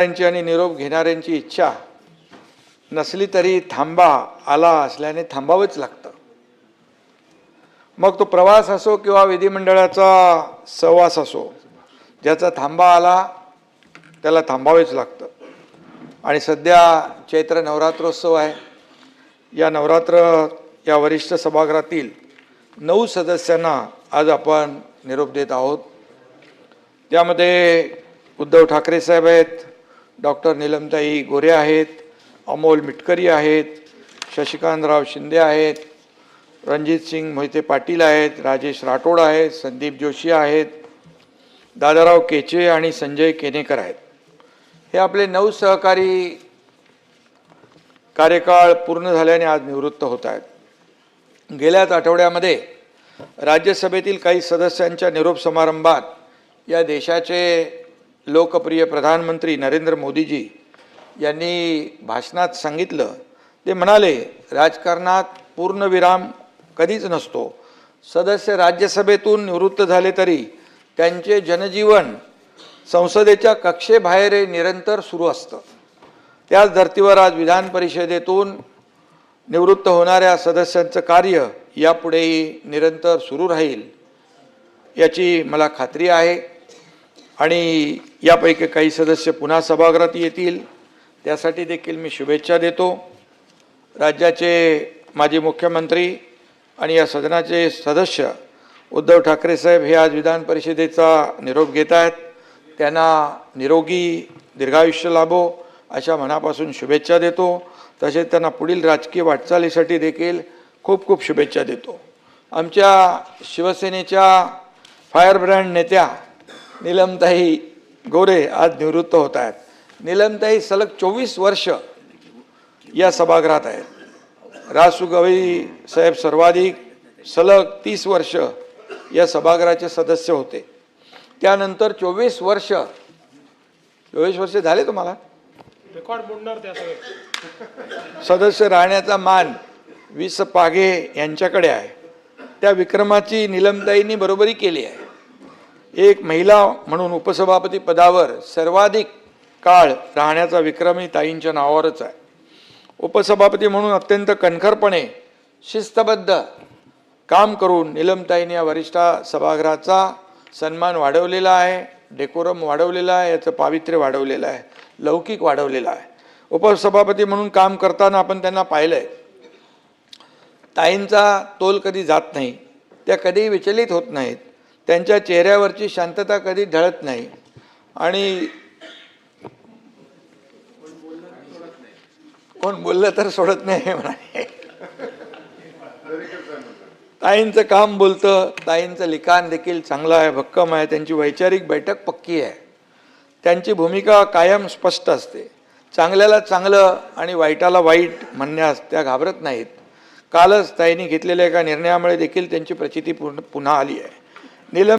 त्यांची आणि निरोप घेणाऱ्यांची इच्छा नसली तरी थांबा आला असल्याने थांबावंच लागतं। मग तो प्रवास असो किंवा विधिमंडळाचा सहवास असो, ज्याचा थांबा आला त्याला थांबावेच लागतं। आणि सध्या चैत्र नवरात्रोत्सव आहे। या वरिष्ठ सभागृहातील 9 सदस्यांना आज आपण निरोप देत आहोत। त्यामध्ये उद्धव ठाकरे साहेब आहेत, डॉक्टर नीलमताई गोरे आहेत, अमोल मिटकरी आहेत, शशिकांतराव शिंदे आहेत, रणजित सिंग मोहिते पाटील आहेत, राजेश राठोड आहेत, संदीप जोशी आहेत, दादाराव केचे आणि संजय केनेकर आहेत। हे आपले 9 सहकारी कार्यकाळ पूर्ण झाल्याने आज निवृत्त होत आहेत। गेल्याच आठवड्यामध्ये राज्यसभेतील काही सदस्यांच्या निरोप समारंभात या देशाचे लोकप्रिय प्रधानमंत्री नरेंद्र मोदीजी यांनी भाषणात सांगितलं, ते म्हणाले, राजकारणात पूर्णविराम कधीच नसतो। सदस्य राज्यसभेतून निवृत्त झाले तरी त्यांचे जनजीवन संसदेच्या कक्षेबाहेर निरंतर सुरू असतं। त्याच धर्तीवर आज विधान परिषदेतून निवृत्त होणाऱ्या सदस्यांचं कार्य यापुढेही निरंतर सुरू राहील याची मला खात्री आहे। आणि यापैकी काही सदस्य पुन्हा सभागृहात येतील, त्यासाठी देखील मी शुभेच्छा देतो। राज्याचे माजी मुख्यमंत्री आणि या सदनाचे सदस्य उद्धव ठाकरे साहेब हे आज विधान परिषदेचा निरोप घेत आहेत। त्यांना निरोगी दीर्घायुष्य लाभो अशा मनापासून शुभेच्छा देतो। तसेच त्यांना पुढील राजकीय वाटचालीसाठी देखील खूप खूप शुभेच्छा देतो। आमच्या शिवसेनेच्या फायरब्रँड नेत्या नीलमताई गोरे आज निवृत्त होत आहेत। नीलमताई सलग 24 वर्ष या सभागृहात आहेत। रासू गवई साहेब सर्वाधिक सलग 30 वर्ष या सभागृहाचे सदस्य होते। त्यानंतर 24 वर्ष झाले तुम्हाला रेकॉर्ड मोडणार त्या सदस्य राहण्याचा मान विस पागे यांच्याकडे आहे। त्या विक्रमाची नीलमताईंनी बरोबरी केली आहे। एक महिला म्हणून उपसभापती पदावर सर्वाधिक काळ राहण्याचा विक्रमही ताईंच्या नावावरच आहे। उपसभापती म्हणून अत्यंत कणखरपणे शिस्तबद्ध काम करून नीलमताईंनी या वरिष्ठ सभागृहाचा सन्मान वाढवलेला आहे, डेकोरम वाढवलेला आहे, याचं पावित्र्य वाढवलेलं आहे, लौकिक वाढवलेला आहे। उपसभापती म्हणून काम करताना आपण त्यांना पाहिलंय, ताईंचा तोल कधी जात नाही, त्या कधीही विचलित होत नाहीत, त्यांच्या चेहऱ्यावरची शांतता कधी ढळत नाही। आणि कोण बोललं तर सोडत नाही म्हणाले। ताईंचं काम बोलतं, ताईंचं लिखाण देखील चांगलं आहे, भक्कम आहे, त्यांची वैचारिक बैठक पक्की आहे, त्यांची भूमिका कायम स्पष्ट असते। चांगल्याला चांगलं आणि वाईटाला वाईट म्हणण्यास त्या घाबरत नाहीत। कालच ताईंनी घेतलेल्या एका निर्णयामुळे देखील त्यांची प्रचिती पुन्हा आली आहे। नीलम